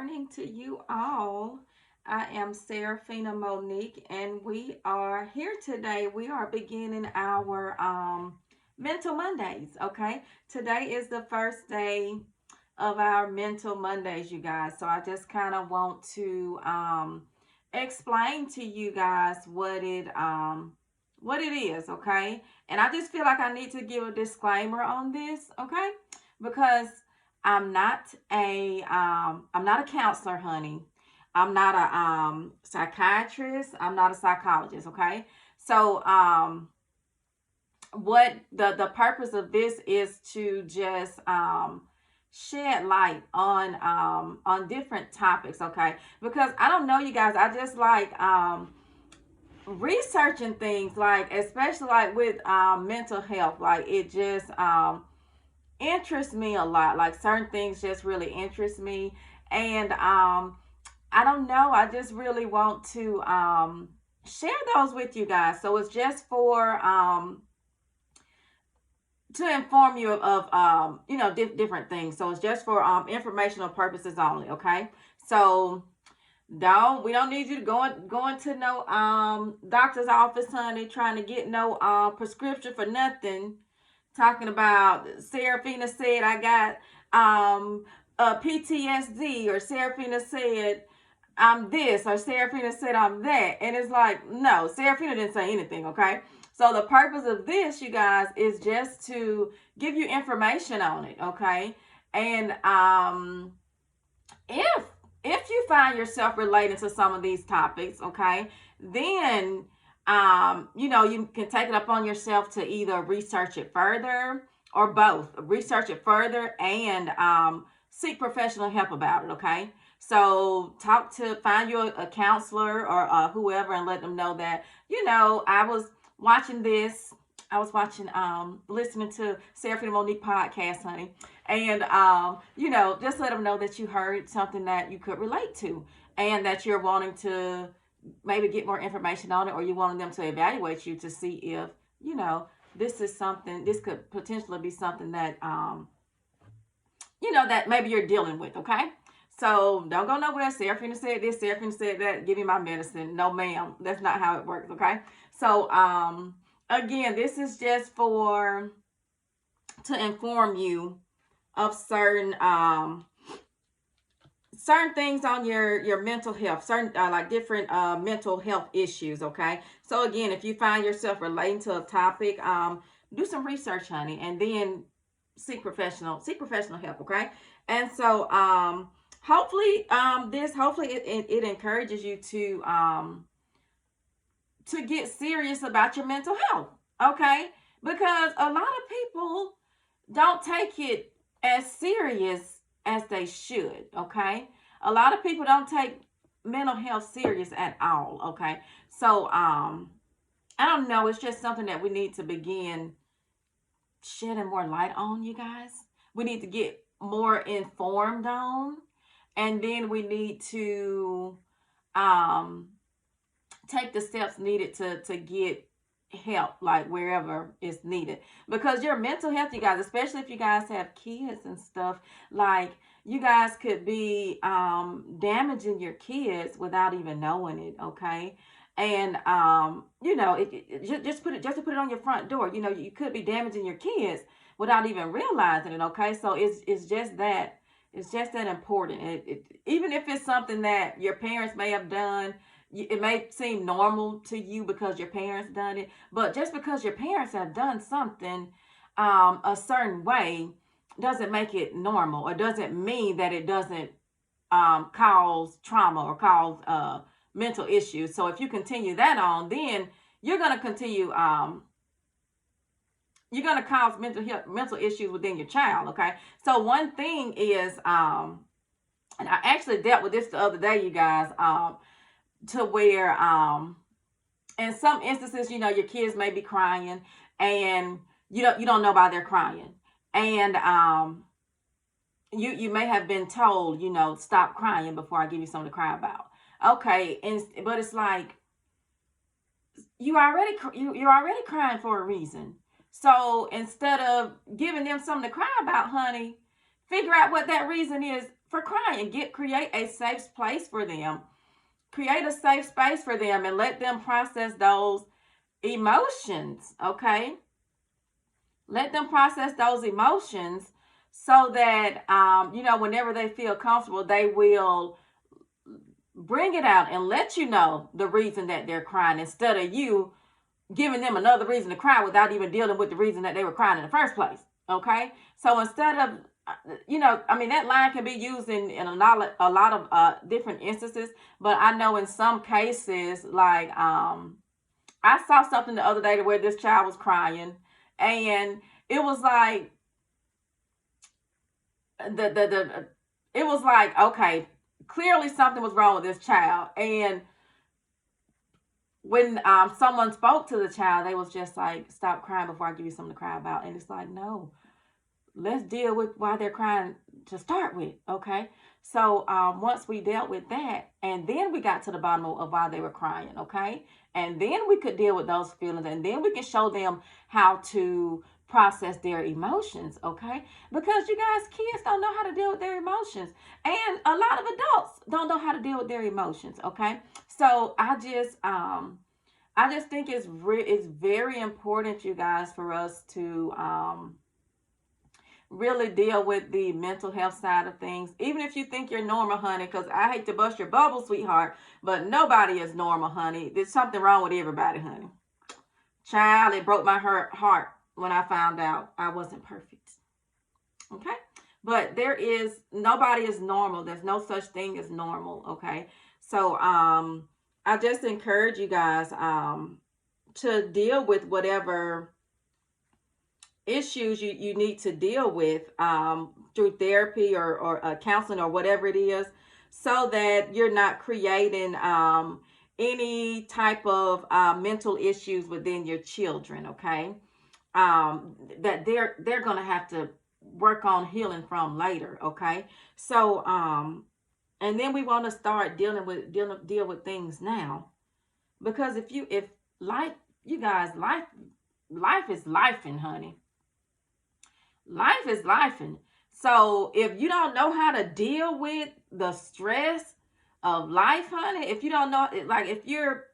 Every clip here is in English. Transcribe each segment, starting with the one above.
morning to you all. I am Serafina Monique, and we are here today. We are beginning our Mental Mondays. Okay, today is the first day of our Mental Mondays, you guys. So I just kind of want to explain to you guys what it is. Okay, and I just feel like I need to give a disclaimer on this. Okay, because I'm not a counselor, honey. I'm not a psychiatrist. I'm not a psychologist. Okay, so what the purpose of this is to just shed light on different topics. Okay, because I don't know, you guys. I just like researching things, like especially like with mental health. Like it just interests me a lot. Like certain things just really interest me, and I don't know. I just really want to share those with you guys. So it's just for to inform you of different things. So it's just for informational purposes only. Okay, so we don't need you to go into no doctor's office, honey, trying to get no prescription for nothing. Talking about Serafina said I got PTSD, or Serafina said I'm this, or Serafina said I'm that. And it's like, no, Serafina didn't say anything, okay? So the purpose of this, you guys, is just to give you information on it, okay? And if you find yourself relating to some of these topics, okay, then you can take it upon yourself to either research it further, or both. Research it further and seek professional help about it, okay? So find you a counselor, or whoever, and let them know that, I was watching this. I was listening to Serafina Monique podcast, honey. And, just let them know that you heard something that you could relate to, and that you're wanting to maybe get more information on it, or you wanting them to evaluate you to see if, this could potentially be something that, that maybe you're dealing with, okay? So don't go nowhere. Serafina said this, Serafina said that, give me my medicine. No, ma'am. That's not how it works, okay? So, again, this is just to inform you of certain things on your mental health, certain like different mental health issues, okay? So again, if you find yourself relating to a topic, do some research, honey, and then seek professional help, okay? And so hopefully it encourages you to get serious about your mental health, okay? Because a lot of people don't take it as serious as they should, okay? A lot of people don't take mental health serious at all, okay? So I don't know, it's just something that we need to begin shedding more light on, you guys. We need to get more informed on, and then we need to take the steps needed to get help, like wherever it's needed. Because your mental health, you guys, especially if you guys have kids and stuff, like you guys could be damaging your kids without even knowing it, okay? And just to put it on your front door, you could be damaging your kids without even realizing it, okay? So it's just that important. Even if it's something that your parents may have done, it may seem normal to you because your parents done it, but just because your parents have done something a certain way doesn't make it normal, or doesn't mean that it doesn't cause trauma or cause mental issues. So if you continue that on, then you're going to continue you're going to cause mental issues within your child, okay? So one thing is and I actually dealt with this the other day, you guys, to where in some instances, your kids may be crying, and you don't know why they're crying, and you may have been told, stop crying before I give you something to cry about. Okay, but it's like you're already crying for a reason. So instead of giving them something to cry about, honey, figure out what that reason is for crying. Create a safe place for them. Create a safe space for them and let them process those emotions, okay? Let them process those emotions so that, whenever they feel comfortable, they will bring it out and let you know the reason that they're crying instead of you giving them another reason to cry without even dealing with the reason that they were crying in the first place. Okay? So instead of, that line can be used in a lot of different instances, but I know in some cases, like, I saw something the other day where this child was crying, and it was like, it was like, okay, clearly something was wrong with this child. And when someone spoke to the child, they was just like, stop crying before I give you something to cry about. And it's like, no, let's deal with why they're crying to start with, okay? So once we dealt with that, and then we got to the bottom of why they were crying, okay? And then we could deal with those feelings, and then we can show them how to process their emotions, okay? Because you guys, kids don't know how to deal with their emotions, and a lot of adults don't know how to deal with their emotions, okay? So I just think it's very important, you guys, for us to really deal with the mental health side of things. Even if you think you're normal, honey, because I hate to bust your bubble, sweetheart, but nobody is normal, honey. There's something wrong with everybody, honey. Child, it broke my heart when I found out I wasn't perfect. Okay? But nobody is normal. There's no such thing as normal, okay? So I just encourage you guys to deal with whatever issues you need to deal with through therapy or counseling or whatever it is, so that you're not creating any type of mental issues within your children, okay? That they're gonna have to work on healing from later, okay? So and then we want to start deal with things now, because if life, you guys, life is lifing, honey. Life is lifing. So if you don't know how to deal with the stress of life, honey, if you don't know, like, if you're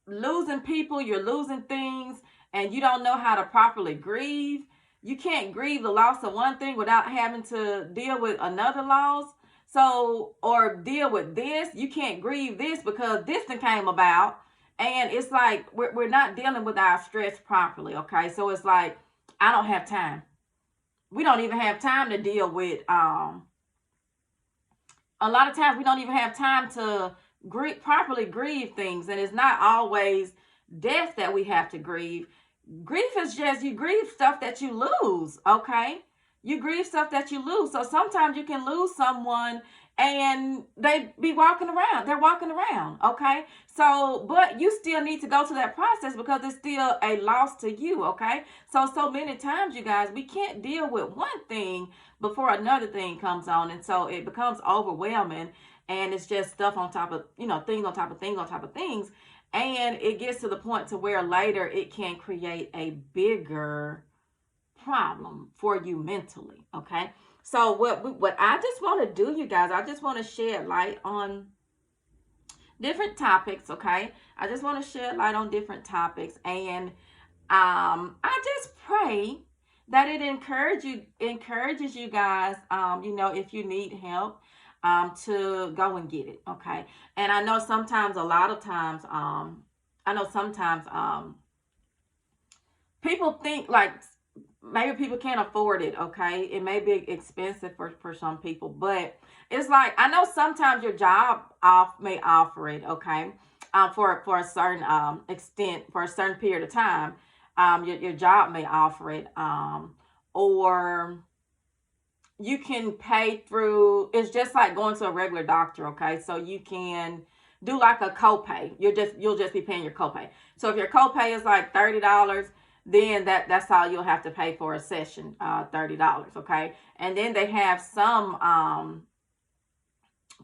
losing people, you're losing things, and you don't know how to properly grieve, you can't grieve the loss of one thing without having to deal with another loss. So, or deal with this, you can't grieve this because this thing came about. And it's like, we're not dealing with our stress properly, okay? So it's like, I don't have time. We don't even have time to deal with, a lot of times we don't even have time to properly grieve things. And it's not always death that we have to grieve. Grief is just, you grieve stuff that you lose, okay? You grieve stuff that you lose. So sometimes you can lose someone and they be walking around. They're walking around, okay? So, but you still need to go to that process because it's still a loss to you, okay? So many times, you guys, we can't deal with one thing before another thing comes on. And so it becomes overwhelming, and it's just stuff on top of, things on top of things on top of things. And it gets to the point to where later it can create a bigger problem for you mentally, okay? So what I just want to do, you guys, I just want to shed light on different topics, okay? I just want to shed light on different topics, and I just pray that it encourages you guys, if you need help, to go and get it, okay? And I know sometimes, people think like maybe people can't afford it, okay? It may be expensive for some people, but it's like, I know sometimes your job may offer it, okay? For a certain extent, for a certain period of time, your job may offer it, or you can pay through, it's just like going to a regular doctor, okay? So you can do like a copay. You'll just be paying your copay. So if your copay is like $30, then that's all you'll have to pay for a session, $30, okay? And then they have some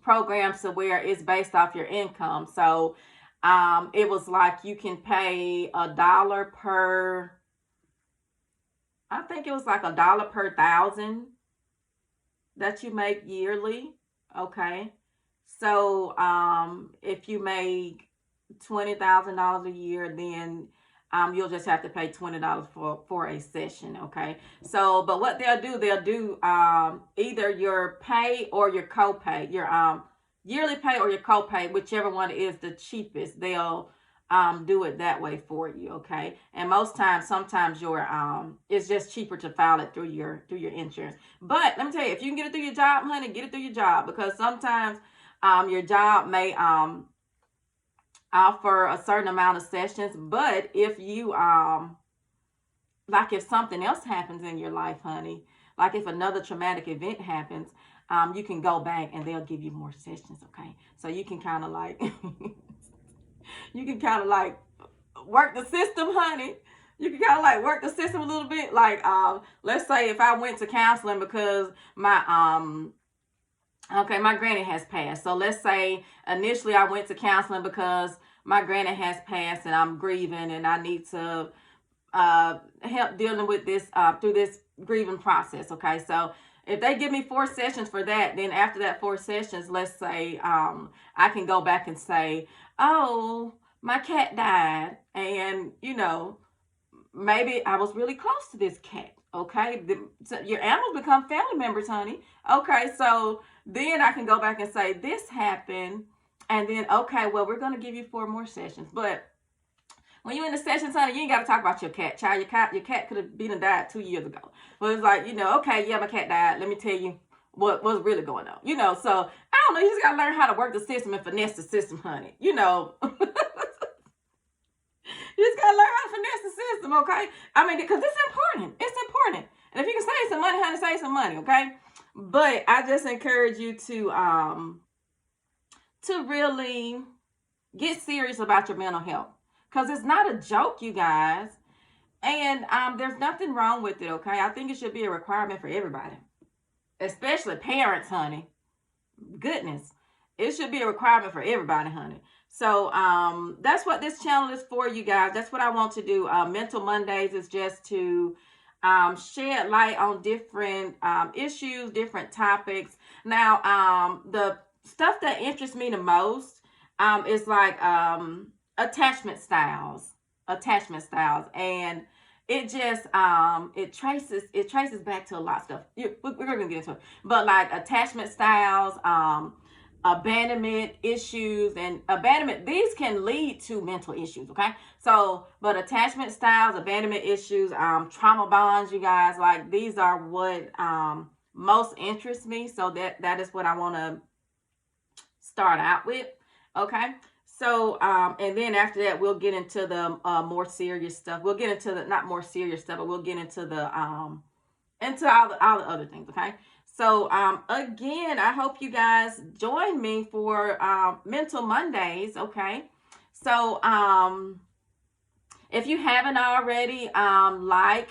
programs to where it's based off your income. So it was like you can pay $1 per, I think it was like $1 per 1,000 that you make yearly. Okay. So if you make $20,000 a year, then you'll just have to pay $20 for a session. Okay. So, but what they'll do either your pay or your copay, your yearly pay or your copay, whichever one is the cheapest. They'll do it that way for you. Okay. And most times, sometimes your it's just cheaper to file it through your insurance. But let me tell you, if you can get it through your job, honey, get it through your job, because sometimes your job may offer a certain amount of sessions, but if you like if something else happens in your life, honey, like if another traumatic event happens, you can go back and they'll give you more sessions. Okay. So you can kind of like you can kind of like work the system, honey. You can kind of like work the system a little bit. Like, let's say if I went to counseling because my granny has passed. So let's say initially I went to counseling because my granny has passed and I'm grieving and I need to help dealing with this through this grieving process. Okay, so if they give me 4 sessions for that, then after that 4 sessions, let's say I can go back and say, oh, my cat died, and maybe I was really close to this cat. Okay, so your animals become family members, honey. Okay, so then I can go back and say this happened, and then okay, well, we're gonna give you 4 more sessions. But when you're in the sessions, honey, you ain't got to talk about your cat. Child, your cat could have been and died 2 years ago. But it's like, okay, yeah, my cat died. Let me tell you what's really going on. So I don't know. You just got to learn how to work the system and finesse the system, honey. You just got to learn how to finesse the system, okay? I mean, because it's important. It's important. And if you can save some money, honey, save some money, okay? But I just encourage you to really get serious about your mental health. Because it's not a joke, you guys. And there's nothing wrong with it, okay? I think it should be a requirement for everybody. Especially parents, honey. Goodness. It should be a requirement for everybody, honey. So that's what this channel is for, you guys. That's what I want to do. Mental Mondays is just to shed light on different issues, different topics. Now, the stuff that interests me the most is like attachment styles, and it just it traces back to a lot of stuff. We're gonna get into it, but like attachment styles, abandonment issues, and abandonment, these can lead to mental issues. Okay, so but attachment styles, abandonment issues, trauma bonds, you guys, like these are what most interests me. So that is what I want to start out with. Okay. So, and then after that, we'll get into the more serious stuff. We'll get into the, not more serious stuff, but we'll get into the, into all the other things, okay? So, again, I hope you guys join me for Mental Mondays, okay? So, if you haven't already, like,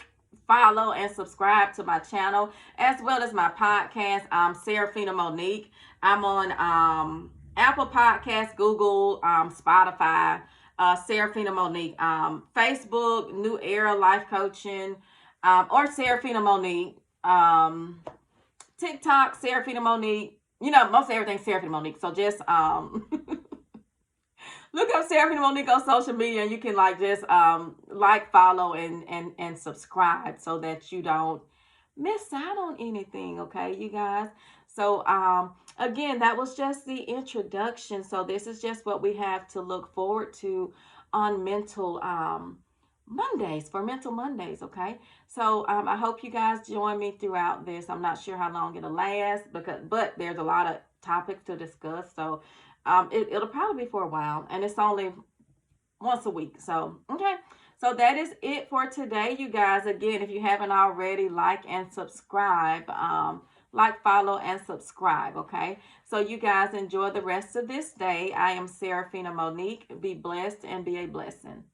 follow, and subscribe to my channel, as well as my podcast, Seraphina Monique. I'm on, Apple Podcasts, Google, Spotify, Seraphina Monique, Facebook, New Era Life Coaching, or Seraphina Monique, TikTok, Seraphina Monique. Most everything's Seraphina Monique. So just look up Seraphina Monique on social media, and you can just like, follow, and subscribe so that you don't miss out on anything. Okay, you guys. So again, that was just the introduction. So this is just what we have to look forward to on Mental Mondays, for Mental Mondays, okay? So I hope you guys join me throughout this. I'm not sure how long it'll last, but there's a lot of topics to discuss. So it'll probably be for a while, and it's only once a week. So, okay. So that is it for today, you guys. Again, if you haven't already, like and subscribe. Like, follow, and subscribe, okay? So you guys enjoy the rest of this day. I am Seraphina Monique. Be blessed and be a blessing.